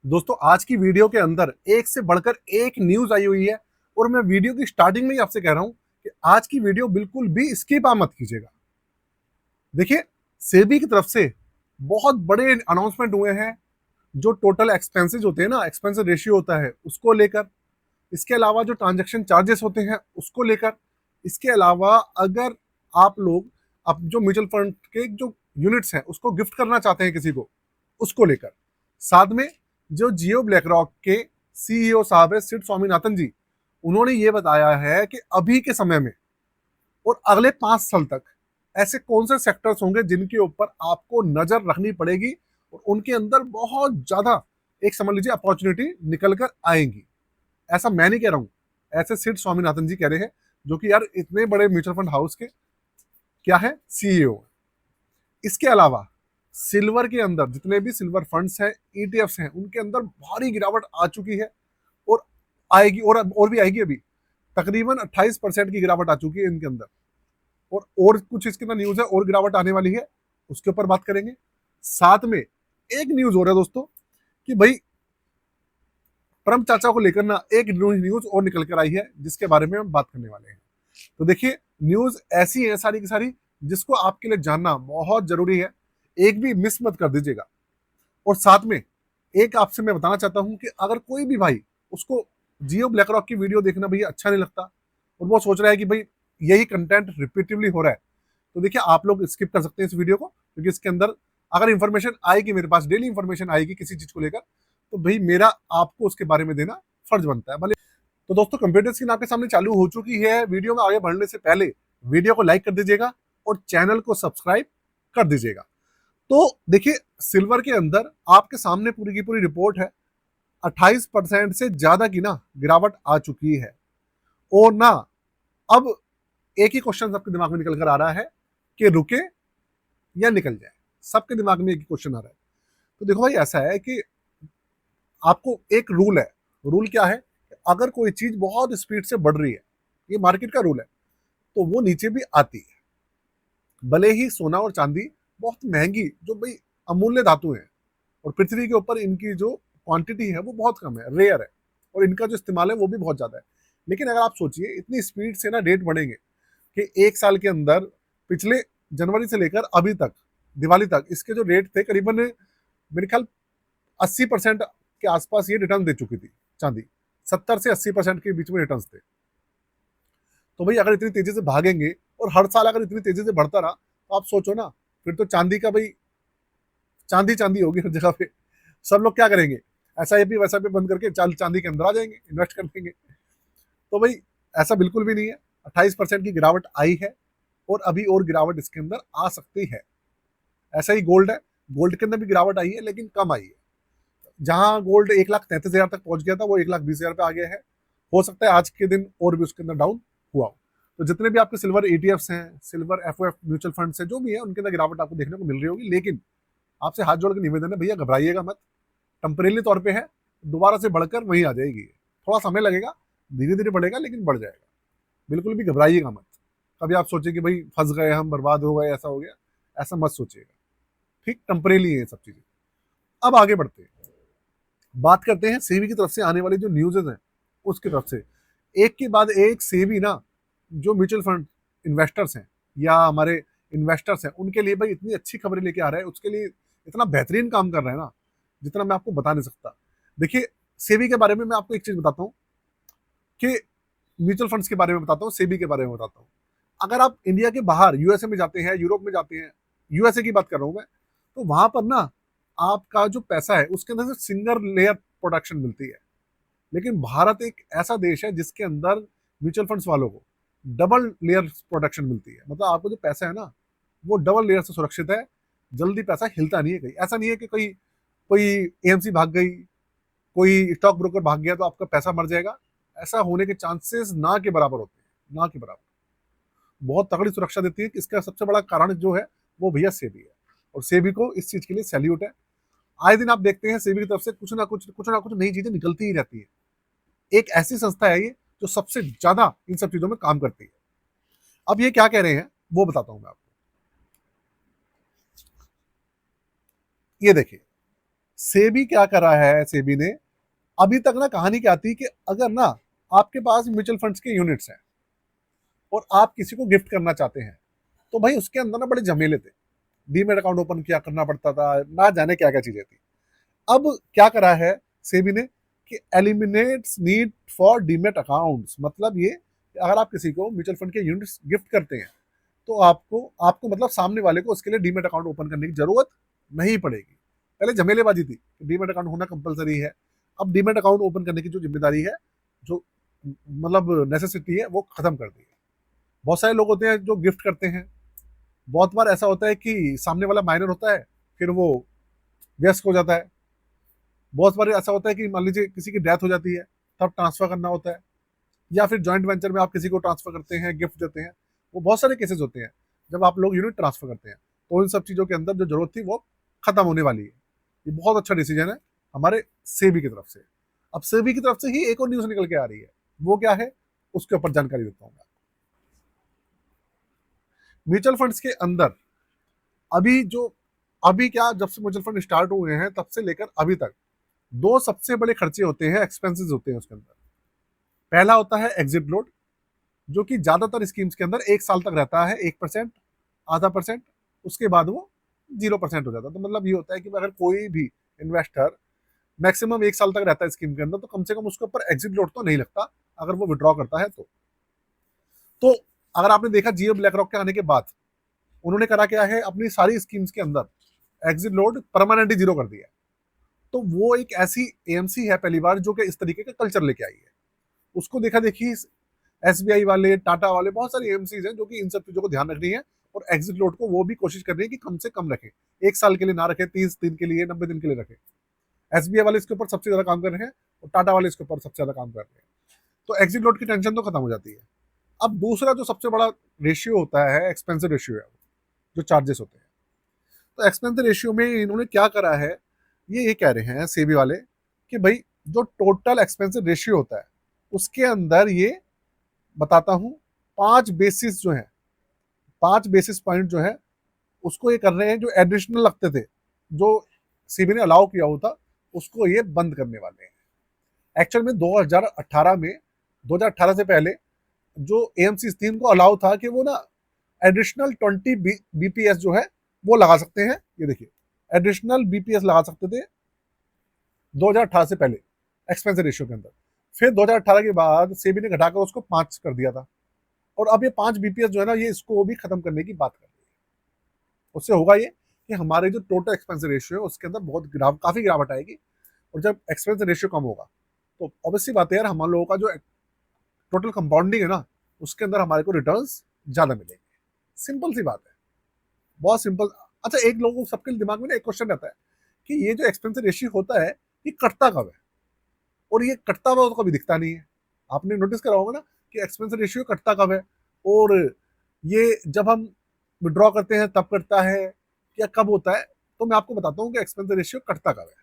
दोस्तों आज की वीडियो के अंदर एक से बढ़कर एक न्यूज आई हुई है और मैं वीडियो की स्टार्टिंग में ही आपसे कह रहा हूं कि आज की वीडियो बिल्कुल भी स्किप आप मत कीजिएगा। देखिए, सेबी की तरफ से बहुत बड़े अनाउंसमेंट हुए हैं। जो टोटल एक्सपेंसेस होते हैं ना, एक्सपेंस रेशियो होता है उसको लेकर, इसके अलावा जो ट्रांजैक्शन चार्जेस होते हैं उसको लेकर, इसके अलावा अगर आप लोग अब जो म्यूचुअल फंड के जो यूनिट्स हैं उसको गिफ्ट करना चाहते हैं किसी को, उसको लेकर, साथ में जो जियो ब्लैक रॉक के सीईओ साहब है सिड स्वामीनाथन जी, उन्होंने ये बताया है कि अभी के समय में और अगले 5 साल तक ऐसे कौन से सेक्टर्स होंगे जिनके ऊपर आपको नजर रखनी पड़ेगी और उनके अंदर बहुत ज्यादा एक समझ लीजिए अपॉर्चुनिटी निकल कर आएंगी। ऐसा मैं नहीं कह रहा हूं, ऐसे सिड स्वामीनाथन जी कह रहे हैं, जो कि यार इतने बड़े म्यूचुअल फंड हाउस के क्या है, सीईओ। इसके अलावा सिल्वर के अंदर जितने भी सिल्वर फंड्स हैं, ईटीएफ्स हैं, उनके अंदर भारी गिरावट आ चुकी है और आएगी और भी आएगी। अभी तकरीबन 28% की गिरावट आ चुकी है इनके अंदर, और कुछ इसके अंदर न्यूज है और गिरावट आने वाली है, उसके ऊपर बात करेंगे। साथ में एक न्यूज हो रहा है दोस्तों कि भाई ट्रम्प चाचा को लेकर ना एक न्यूज और निकल कर आई है जिसके बारे में हम बात करने वाले हैं। तो देखिए, न्यूज ऐसी है सारी की सारी जिसको आपके लिए जानना बहुत जरूरी है, एक भी मिस मत कर दीजिएगा। और साथ में एक आपसे मैं बताना चाहता हूं कि अगर कोई भी भाई उसको जियो ब्लैक रॉक की वीडियो देखना भैया अच्छा नहीं लगता और वो सोच रहा है कि भाई यही कंटेंट रिपीटिवली हो रहा है, तो देखिए आप लोग स्किप कर सकते हैं इस वीडियो को, क्योंकि इसके अंदर अगर इंफॉर्मेशन आएगी, मेरे पास डेली इंफॉर्मेशन आएगी किसी चीज को लेकर, तो भाई मेरा आपको उसके बारे में देना फर्ज बनता है भले। तो दोस्तों, कंप्यूटर स्क्रीन आपके सामने चालू हो चुकी है। वीडियो में आगे बढ़ने से पहले वीडियो को लाइक कर दीजिएगा और चैनल को सब्सक्राइब कर दीजिएगा। तो देखिए, सिल्वर के अंदर आपके सामने पूरी की पूरी रिपोर्ट है। 28% से ज्यादा की ना गिरावट आ चुकी है। और ना अब एक ही क्वेश्चन सबके दिमाग में निकल कर आ रहा है कि रुके या निकल जाए। सबके दिमाग में एक ही क्वेश्चन आ रहा है। तो देखो भाई, ऐसा है कि आपको एक रूल है। रूल क्या है? अगर कोई चीज बहुत स्पीड से बढ़ रही है, ये मार्केट का रूल है, तो वो नीचे भी आती है। भले ही सोना और चांदी बहुत महंगी, जो भाई अमूल्य धातु है, और पृथ्वी के ऊपर इनकी जो क्वांटिटी है वो बहुत कम है, रेयर है, और इनका जो इस्तेमाल है वो भी बहुत ज्यादा है। लेकिन अगर आप सोचिए, इतनी स्पीड से ना रेट बढ़ेंगे कि एक साल के अंदर पिछले जनवरी से लेकर अभी तक दिवाली तक इसके जो रेट थे, करीबन मेरे ख्याल 80% के आसपास ये रिटर्न दे चुकी थी चांदी। 70 से 80% के बीच में रिटर्न थे। तो भाई अगर इतनी तेजी से भागेंगे और हर साल अगर इतनी तेजी से बढ़ता रहा, तो आप सोचो ना, फिर तो चांदी का भाई चांदी चांदी होगी हर जगह पे। सब लोग क्या करेंगे, एसआईपी वैसा भी बंद करके चांदी के अंदर आ जाएंगे, इन्वेस्ट कर देंगे। तो भाई ऐसा बिल्कुल भी नहीं है। 28% की गिरावट आई है और अभी और गिरावट इसके अंदर आ सकती है। ऐसा ही गोल्ड है, गोल्ड के अंदर भी गिरावट आई है लेकिन कम आई है। जहां गोल्ड 1,33,000 तक पहुंच गया था, वो 1,20,000 पे आ गया है। हो सकता है आज के दिन और भी उसके अंदर डाउन हुआ हो। तो जितने भी आपके सिल्वर ईटीएफ्स हैं, सिल्वर एफओएफ म्यूचुअल फंड है, जो भी है, उनके अंदर गिरावट आपको देखने को मिल रही होगी। लेकिन आपसे हाथ जोड़ के निवेदन है, भैया घबराइएगा मत। टेम्परेरी तौर पे है, दोबारा से बढ़कर वहीं आ जाएगी। थोड़ा समय लगेगा, धीरे धीरे बढ़ेगा लेकिन बढ़ जाएगा। बिल्कुल भी घबराइएगा मत। कभी आप सोचिए कि भाई फंस गए हम, बर्बाद हो गए, ऐसा हो गया, ऐसा मत सोचिएगा। ठीक, टेम्परेरी है ये सब चीजें। अब आगे बढ़ते हैं, बात करते हैं सेबी की तरफ से आने वाली जो न्यूज़ेस हैं उसकी तरफ से। एक के बाद एक सेबी ना, जो म्यूचुअल फंड इन्वेस्टर्स हैं या हमारे इन्वेस्टर्स हैं, उनके लिए भाई इतनी अच्छी खबरें लेके आ रहा है, उसके लिए इतना बेहतरीन काम कर रहे हैं ना, जितना मैं आपको बता नहीं सकता। देखिए, सेबी के बारे में मैं आपको एक चीज बताता हूँ कि म्यूचुअल फंड्स के बारे में बताता हूँ, सेबी के बारे में बताता हूँ। अगर आप इंडिया के बाहर यूएसए में जाते हैं, यूरोप में जाते हैं, यूएसए की बात कर रहा हूँ मैं, तो वहां पर ना आपका जो पैसा है उसके अंदर से सिंगल लेयर प्रोडक्शन मिलती है। लेकिन भारत एक ऐसा देश है जिसके अंदर म्यूचुअल फंड्स वालों को डबल लेयर प्रोडक्शन मिलती है। मतलब आपको जो पैसा है ना, वो डबल लेयर से सुरक्षित है। जल्दी पैसा हिलता नहीं है कहीं। ऐसा नहीं है कि कोई कोई एएमसी भाग गई, कोई स्टॉक ब्रोकर भाग गया तो आपका पैसा मर जाएगा। ऐसा होने के चांसेस ना के बराबर होते हैं, ना के बराबर। बहुत तगड़ी सुरक्षा देती है। इसका सबसे बड़ा कारण जो है वो भैया सेबी है, और सेबी को इस चीज के लिए सैल्यूट है। आए दिन आप देखते हैं सेबी की तरफ से कुछ ना कुछ नई चीजें निकलती ही रहती है। एक ऐसी संस्था है ये जो सबसे ज्यादा इन सब चीजों में काम करती है। अब ये क्या कह रहे हैं वो बताता हूं मैं आपको। ये देखिए, सेबी क्या कर रहा है, सेबी ने अभी तक ना कहानी क्या थी कि अगर ना आपके पास म्यूचुअल फंड्स के यूनिट्स हैं और आप किसी को गिफ्ट करना चाहते हैं, तो भाई उसके अंदर ना बड़े झमेले थे। डीमेट अकाउंट ओपन किया करना पड़ता था, ना जाने क्या क्या चीजें थी। अब क्या करा है सेबी ने कि eliminates need for demat accounts, मतलब ये कि अगर आप किसी को म्यूचुअल फंड के यूनिट्स गिफ्ट करते हैं तो आपको आपको मतलब सामने वाले को उसके लिए डीमेट अकाउंट ओपन करने की जरूरत नहीं पड़ेगी। पहले झमेलेबाजी थी, डीमेट अकाउंट होना कंपलसरी है। अब डीमेट अकाउंट ओपन करने की जो जिम्मेदारी है, जो मतलब नेसेसिटी है, वो खत्म कर दी है। बहुत सारे लोग होते हैं जो गिफ्ट करते हैं। बहुत बार ऐसा होता है कि सामने वाला माइनर होता है, फिर वो व्यस्क हो जाता है। बहुत बार ऐसा होता है कि मान लीजिए किसी की डेथ हो जाती है, तब ट्रांसफर करना होता है, या फिर जॉइंट वेंचर में आप किसी को ट्रांसफर करते हैं, गिफ्ट देते हैं। वो बहुत सारे केसेस होते हैं जब आप लोग यूनिट ट्रांसफर करते हैं। तो इन सब चीज़ों के अंदर जो जरूरत थी वो खत्म होने वाली है। ये बहुत अच्छा डिसीजन है हमारे सेबी की तरफ से। अब सेबी की तरफ से ही एक और न्यूज़ निकल के आ रही है, वो क्या है उसके ऊपर जानकारी देता हूँ मैं। म्यूचुअल फंड्स के अंदर अभी क्या, जब से म्यूचुअल फंड स्टार्ट हुए हैं तब से लेकर अभी तक दो सबसे बड़े खर्चे होते हैं, एक्सपेंसेस होते हैं उसके अंदर। पहला होता है एग्जिट लोड, जो कि ज्यादातर स्कीम्स के अंदर 1 साल तक रहता है, 1%, आधा परसेंट, उसके बाद वो 0% हो जाता है। तो मतलब ये होता है कि अगर कोई भी इन्वेस्टर मैक्सिमम 1 साल तक रहता है स्कीम के अंदर, तो कम से कम उसके ऊपर एग्जिट लोड तो नहीं लगता अगर वो विड्रॉ करता है तो अगर आपने देखा जियो ब्लैक रॉक के आने के बाद उन्होंने करा क्या है, अपनी सारी स्कीम्स के अंदर एग्जिट लोड परमानेंटली जीरो कर दिया है। तो वो एक ऐसी एएमसी है पहली बार जो कि इस तरीके का कल्चर लेके आई है। उसको देखा देखी एसबीआई वाले, टाटा वाले, बहुत सारी एएमसीज हैं जो कि इन सब चीजों को ध्यान रख रही है और एग्जिट लोड को वो भी कोशिश कर रही है कि कम से कम रखें। 1 साल के लिए ना रखे, 30 दिन के लिए, 90 दिन के लिए रखे। एसबीआई वाले इसके ऊपर सबसे ज्यादा काम कर रहे हैं और टाटा वाले इसके ऊपर सबसे ज्यादा काम कर रहे हैं। तो एग्जिट लोड की टेंशन तो खत्म हो जाती है। अब दूसरा जो सबसे बड़ा रेशियो होता है, एक्सपेंसिव रेशियो है, जो चार्जेस होते हैं। तो एक्सपेंसिव रेशियो में इन्होंने क्या करा है, ये कह रहे हैं सेबी वाले कि भाई जो टोटल एक्सपेंसिव रेशियो होता है उसके अंदर ये बताता हूं 5 बेसिस जो है, 5 बेसिस पॉइंट जो है उसको ये कर रहे हैं, जो एडिशनल लगते थे, जो सीबी ने अलाउ किया होता, उसको ये बंद करने वाले हैं। एक्चुअल में 2018 से पहले जो एएमसी थी उनको अलाउ था कि वो ना एडिशनल 20 बीपीएस जो है वो लगा सकते हैं। ये देखिए, एडिशनल बीपीएस लगा सकते थे 2018 से पहले एक्सपेंस रेशियो के अंदर। फिर 2018 के बाद सेबी ने घटाकर उसको 5 कर दिया था, और अब ये 5 बीपीएस जो है ना, ये इसको भी खत्म करने की बात कर रही है। उससे होगा ये कि हमारे जो टोटल एक्सपेंस रेशियो है उसके अंदर काफी गिरावट आएगी। और जब एक्सपेंस रेशियो कम होगा तो ऑब्वियसली बात है यार, हम लोगों का जो टोटल कंपाउंडिंग है ना, उसके अंदर हमारे को रिटर्न्स ज्यादा मिलेंगे। सिंपल सी बात है, बहुत सिंपल। अच्छा, एक लोगों सबके दिमाग में ना एक क्वेश्चन रहता है कि ये जो एक्सपेंस रेशियो होता है ये कटता कब है, और ये कटता हुआ तो कभी दिखता नहीं है। आपने नोटिस करा होगा ना कि एक्सपेंस रेशियो कटता कब है, और ये जब हम विड्रॉ करते हैं तब कटता है या कब होता है। तो मैं आपको बताता हूँ कि एक्सपेंस रेशियो कटता कब है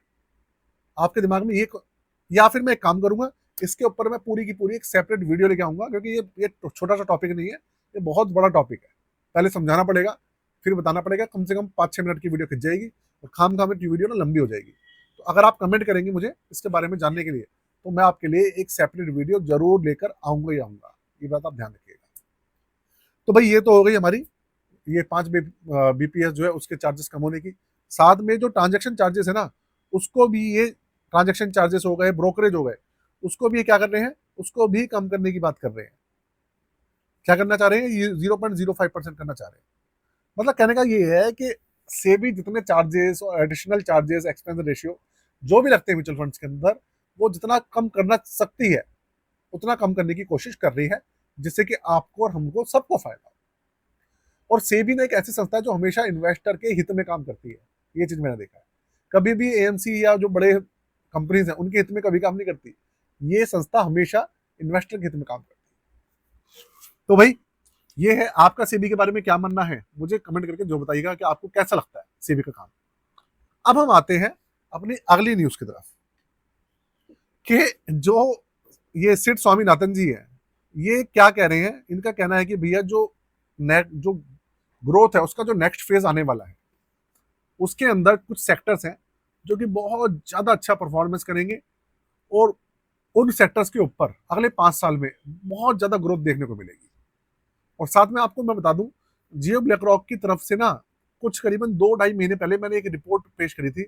आपके दिमाग में ये। या फिर मैं एक काम करूंगा, इसके ऊपर मैं पूरी की पूरी एक सेपरेट वीडियो लेके आऊंगा, क्योंकि ये छोटा सा टॉपिक नहीं है, ये बहुत बड़ा टॉपिक है। पहले समझाना पड़ेगा, फिर बताना पड़ेगा, कम से कम 5-6 मिनट की वीडियो खिंच जाएगी और खाम खाम की वीडियो ना लंबी हो जाएगी। तो अगर आप कमेंट करेंगे मुझे इसके बारे में जानने के लिए, तो मैं आपके लिए एक सेपरेट वीडियो जरूर लेकर आऊंगा ही आऊंगा। ये बात आप ध्यान रखिएगा। तो भाई ये तो हो गई हमारी ये 5 बीपीएस जो है उसके चार्जेस कम होने की। साथ में जो ट्रांजेक्शन चार्जेस है ना, उसको भी ये ट्रांजेक्शन चार्जेस हो गए, ब्रोकरेज हो गए, उसको भी क्या कर रहे हैं, उसको भी कम करने की बात कर रहे हैं। क्या करना चाह रहे हैं, ये 0.05% करना चाह रहे हैं। मतलब कहने का ये है कि सेबी जितने चार्जेस और एडिशनल चार्जेस, एक्सपेंस रेशियो जो भी लगते हैं म्यूचुअल फंड्स के अंदर, वो जितना कम करना सकती है उतना कम करने की कोशिश कर रही है, जिससे कि आपको और हमको सबको फायदा हो। और सेबी ने एक ऐसी संस्था है जो हमेशा इन्वेस्टर के हित में काम करती है। ये चीज मैंने देखा है, कभी भी एएमसी या जो बड़े कंपनीज हैं उनके हित में कभी काम नहीं करती। ये संस्था हमेशा इन्वेस्टर के हित में काम करती है। तो भाई ये है, आपका सेबी के बारे में क्या मानना है मुझे कमेंट करके जो बताइएगा कि आपको कैसा लगता है सेबी का काम। अब हम आते हैं अपनी अगली न्यूज की तरफ कि जो ये सिड स्वामीनाथन जी है, ये क्या कह रहे हैं। इनका कहना है कि भैया जो ग्रोथ है उसका जो नेक्स्ट फेज आने वाला है, उसके अंदर कुछ सेक्टर्स हैं जो कि बहुत ज्यादा अच्छा परफॉर्मेंस करेंगे और उन सेक्टर्स के ऊपर अगले 5 साल में बहुत ज्यादा ग्रोथ देखने को मिलेगी। और साथ में आपको मैं बता दूं, जियो ब्लैक रॉक की तरफ से ना कुछ करीबन 2-2.5 महीने पहले मैंने एक रिपोर्ट पेश करी थी।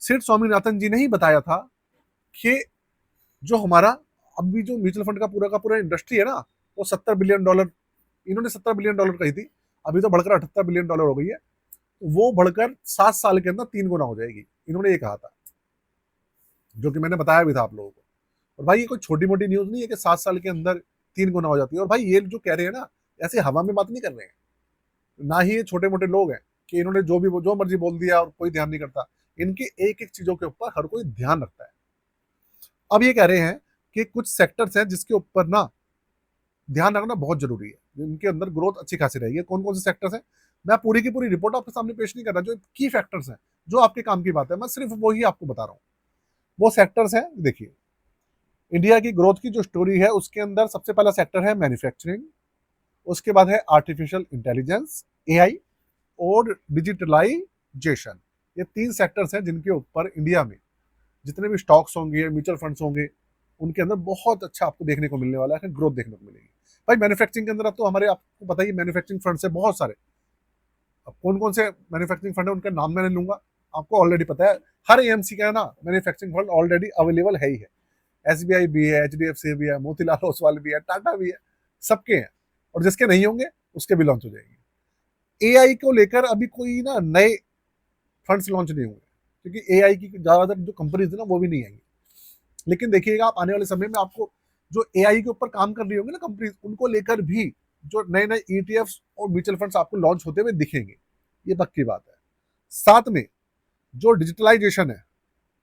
सिड स्वामीनाथन जी ने ही बताया था कि जो हमारा अभी जो म्यूचुअल फंड का पूरा इंडस्ट्री है ना, वो $70 बिलियन, इन्होंने $70 बिलियन कही थी, अभी तो बढ़कर $78 बिलियन हो गई है। वो बढ़कर 7 साल के अंदर 3 गुना हो जाएगी, इन्होंने ये कहा था, जो कि मैंने बताया भी था आप लोगों को। और भाई ये कोई छोटी मोटी न्यूज नहीं है कि 7 साल के अंदर 3 गुना हो जाती है। और भाई ये जो कह रहे हैं ना, ऐसे हवा में बात नहीं कर रहे हैं, ना ही ये छोटे मोटे लोग हैं कि इन्होंने जो मर्जी बोल दिया और कोई ध्यान नहीं करता। इनकी एक एक चीजों के ऊपर हर कोई ध्यान रखता है। अब ये कह रहे हैं कि कुछ सेक्टर्स हैं जिसके ऊपर ना ध्यान रखना बहुत जरूरी है, इनके अंदर ग्रोथ अच्छी खासी रहेगी। कौन कौन से सेक्टर्स हैं, मैं पूरी की पूरी रिपोर्ट आपके सामने पेश नहीं कर रहा, जो की फैक्टर्स हैं जो आपके काम की बात है, मैं सिर्फ वही आपको बता रहा हूँ। वो सेक्टर्स हैं, देखिए इंडिया की ग्रोथ की जो स्टोरी है उसके अंदर सबसे पहला सेक्टर है मैन्युफैक्चरिंग, उसके बाद है आर्टिफिशियल इंटेलिजेंस, एआई और डिजिटलाइजेशन। ये 3 सेक्टर्स हैं जिनके ऊपर इंडिया में जितने भी स्टॉक्स होंगे, म्यूचुअल फंड्स होंगे, उनके अंदर बहुत अच्छा आपको देखने को मिलने वाला है, ग्रोथ देखने को मिलेगी। भाई मैन्युफैक्चरिंग के अंदर अब तो हमारे आपको पता ही मैन्युफैक्चरिंग फंड्स है बहुत सारे। अब कौन कौन से मैन्युफैक्चरिंग फंड है उनका नाम मैंने लूंगा, आपको ऑलरेडी पता है। हर एएमसी का है ना मैन्युफैक्चरिंग फंड ऑलरेडी अवेलेबल है ही है। एसबीआई भी है, एचडीएफसी भी है, मोतीलाल ओसवाल भी है, टाटा भी है, सबके हैं। और जिसके नहीं होंगे उसके भी लॉन्च हो जाएंगे। एआई को लेकर अभी कोई ना नए फंड्स लॉन्च नहीं हुए, क्योंकि एआई की ज्यादातर जो कंपनीज है ना वो भी नहीं आएंगी। लेकिन देखिएगा आप आने वाले समय में आपको जो एआई के ऊपर काम कर रही होंगी ना कंपनीज, उनको लेकर भी जो नए नए ईटीएफ और म्यूचुअल फंड्स आपको लॉन्च होते हुए दिखेंगे, ये पक्की बात है। साथ में जो डिजिटलाइजेशन है,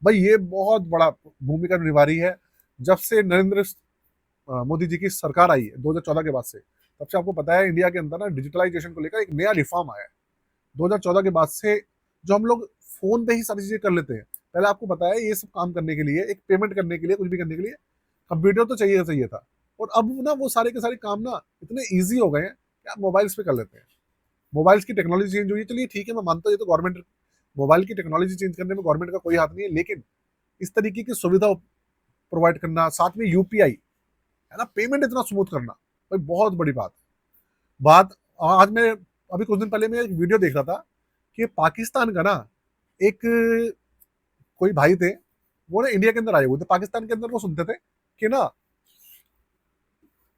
भाई ये बहुत बड़ा भूमिका निभा रही है। जब से नरेंद्र मोदी जी की सरकार आई है 2014 के बाद से, तब से आपको पता है इंडिया के अंदर ना डिजिटलाइजेशन को लेकर एक नया रिफॉर्म आया है। 2014 के बाद से जो हम लोग फोन पे ही सारी चीजें कर लेते हैं, पहले आपको पता है ये सब काम करने के लिए, एक पेमेंट करने के लिए, कुछ भी करने के लिए कंप्यूटर तो चाहिए था। और अब ना वो सारे के सारे काम ना इतने ईजी हो गए हैं कि आप मोबाइल्स पे कर लेते हैं। मोबाइल्स की टेक्नोलॉजी चेंज हुई है, चलिए ठीक है, मैं मानता हूँ ये तो गवर्नमेंट, मोबाइल की टेक्नोलॉजी चेंज करने में गवर्नमेंट का कोई हाथ नहीं है, लेकिन इस तरीके की सुविधा प्रोवाइड करना, साथ में यूपीआई है ना, पेमेंट इतना स्मूथ करना, भाई बहुत बड़ी बात है। बात आज मैं अभी कुछ दिन पहले मैं एक वीडियो देख रहा था कि पाकिस्तान का ना एक कोई भाई थे, वो ना इंडिया के अंदर आए हुए थे, पाकिस्तान के अंदर वो सुनते थे कि ना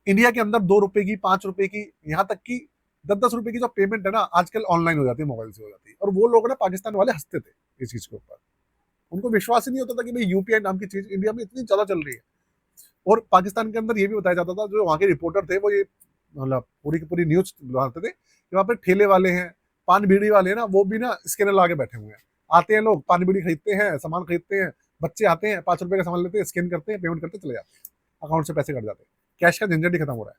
इंडिया के अंदर 2 रुपए की, 5 रुपए की, यहाँ तक की 10-10 रुपए की जो पेमेंट है ना आजकल ऑनलाइन हो जाती है, मोबाइल से हो जाती है। और वो लोग ना पाकिस्तान वाले हंसते थे इस चीज के ऊपर, उनको विश्वास ही नहीं होता था कि भाई यूपीआई नाम की चीज इंडिया में इतनी ज्यादा चल रही है। और पाकिस्तान के अंदर ये भी बताया जाता था, जो वहाँ के रिपोर्टर थे वो ये मतलब पूरी की पूरी न्यूज बनाते थे कि वहाँ पे ठेले वाले हैं, पान बीड़ी वाले हैं ना, वो भी ना स्कैनर लगा के बैठे हुए हैं। आते हैं लोग, पान बीड़ी खरीदते हैं, सामान खरीदते हैं, बच्चे आते हैं 5 रुपए का सामान लेते हैं, स्कैन करते हैं, पेमेंट करते चले जाते हैं, अकाउंट से पैसे कट जाते हैं, कैश का झंझट ही खत्म हो रहा है।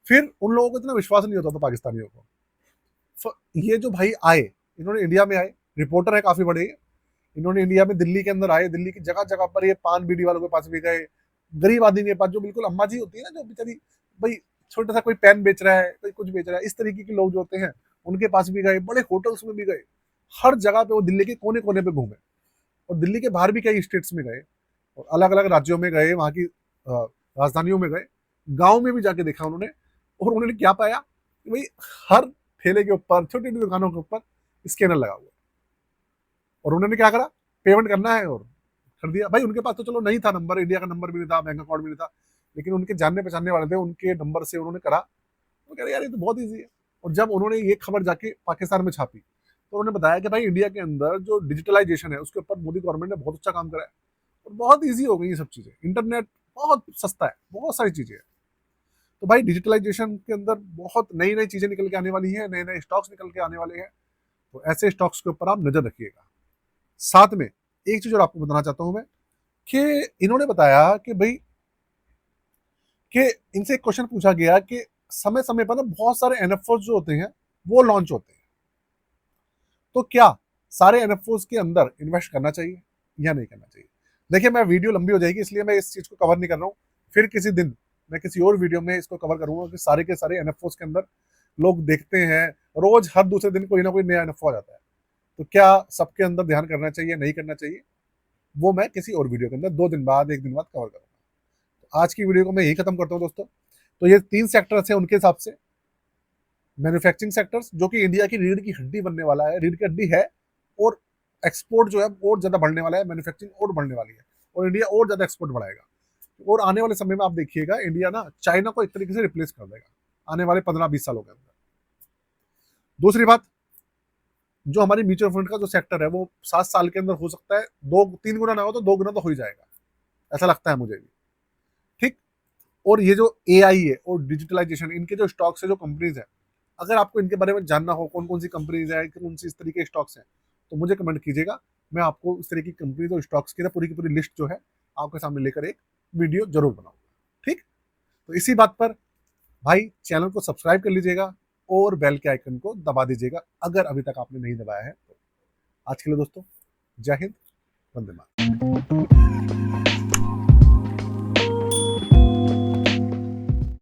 फिर उन लोगों को इतना विश्वास नहीं होता था पाकिस्तानियों को। ये जो भाई आए, इन्होंने इंडिया में आए, रिपोर्टर है काफी बड़े, इन्होंने इंडिया में दिल्ली के अंदर आए, दिल्ली की जगह जगह पर ये पान बीड़ी वालों के पास भी गए, गरीब आदमी के पास, जो बिल्कुल अम्मा जी होती है ना, जो बेचारी भाई छोटा सा कोई पेन बेच रहा है, कोई कुछ बेच रहा है, इस तरीके के लोग जो होते हैं उनके पास भी गए, बड़े होटल्स में भी गए, हर जगह पे वो दिल्ली के कोने कोने पे घूमे। और दिल्ली के बाहर भी कई स्टेट्स में गए, और अलग अलग राज्यों में गए, वहाँ की राजधानियों में गए, गाँव में भी जाके देखा उन्होंने। और उन्होंने क्या पाया कि भाई हर ठेले के ऊपर, छोटी छोटी दुकानों के ऊपर स्कैनर लगा हुआ। और उन्होंने क्या करा, पेमेंट करना है और कर दिया। भाई उनके पास तो चलो नहीं था नंबर, इंडिया का नंबर भी नहीं था, बैंक अकाउंट भी नहीं था, लेकिन उनके जानने पहचानने वाले थे, उनके नंबर से उन्होंने करा। वो कह रहे यार ये तो बहुत ईजी है। और जब उन्होंने ये खबर जाके पाकिस्तान में छापी, तो उन्होंने बताया कि भाई इंडिया के अंदर जो डिजिटलाइजेशन है उसके ऊपर मोदी गवर्नमेंट ने बहुत अच्छा काम करा है, और बहुत ईजी हो गई ये सब चीजें, इंटरनेट बहुत सस्ता है, बहुत सारी चीजें हैं। तो भाई डिजिटलाइजेशन के अंदर बहुत नई नई चीजें निकल के आने वाली है, नए नए स्टॉक्स निकल के आने वाले हैं, तो ऐसे स्टॉक्स के ऊपर आप नजर रखिएगा। साथ में एक चीज और आपको बताना चाहता हूं मैं, कि इन्होंने बताया कि भाई कि इनसे एक क्वेश्चन पूछा गया कि समय समय पर ना बहुत सारे एनएफओ जो होते हैं वो लॉन्च होते हैं, तो क्या सारे एनएफओ के अंदर इन्वेस्ट करना चाहिए या नहीं करना चाहिए। देखिए मैं वीडियो लंबी हो जाएगी इसलिए मैं इस चीज को कवर नहीं कर रहा हूँ, फिर किसी दिन मैं किसी और वीडियो में इसको कवर करूंगा कि सारे के सारे एनएफओ के अंदर लोग देखते हैं, रोज हर दूसरे दिन कोई ना कोई नया एनएफओ आ जाता है। तो क्या सबके अंदर ध्यान करना चाहिए, नहीं करना चाहिए, वो मैं किसी और वीडियो के अंदर 2 दिन बाद, 1 दिन बाद कवर करूंगा। तो आज की वीडियो को मैं यही खत्म करता हूँ दोस्तों। तो ये 3 सेक्टर्स हैं उनके हिसाब से। मैन्युफैक्चरिंग सेक्टर्स जो कि इंडिया की रीढ़ की हड्डी बनने वाला है, रीढ़ की हड्डी है, और एक्सपोर्ट जो है और ज्यादा बढ़ने वाला है, मैन्युफैक्चरिंग और बढ़ने वाली है, और इंडिया और ज्यादा एक्सपोर्ट बढ़ाएगा। और आने वाले समय में आप देखिएगा इंडिया ना चाइना को एक तरीके से रिप्लेस कर देगा आने वाले 15-20 सालों के अंदर। दूसरी बात, जो हमारी म्यूचुअल फंड का जो सेक्टर है वो 7 साल के अंदर हो सकता है 2-3 गुना, ना हो तो 2 गुना तो हो ही जाएगा, ऐसा लगता है मुझे भी। ठीक। और ये जो एआई है और डिजिटलाइजेशन, इनके जो स्टॉक्स है, जो कंपनीज है, अगर आपको इनके बारे में जानना हो कौन कौन सी कंपनीज है, कौन सी इस तरीके के स्टॉक्स हैं, तो मुझे कमेंट कीजिएगा। मैं आपको इस तरह की कंपनीज और स्टॉक्स की ना पूरी की पूरी लिस्ट जो है आपके सामने लेकर एक वीडियो जरूर बनाऊंगा। ठीक। तो इसी बात पर भाई चैनल को सब्सक्राइब कर लीजिएगा और बेल के आइकन को दबा दीजिएगा अगर अभी तक आपने नहीं दबाया है तो। आज के लिए दोस्तों जय हिंद, वंदे मातरम।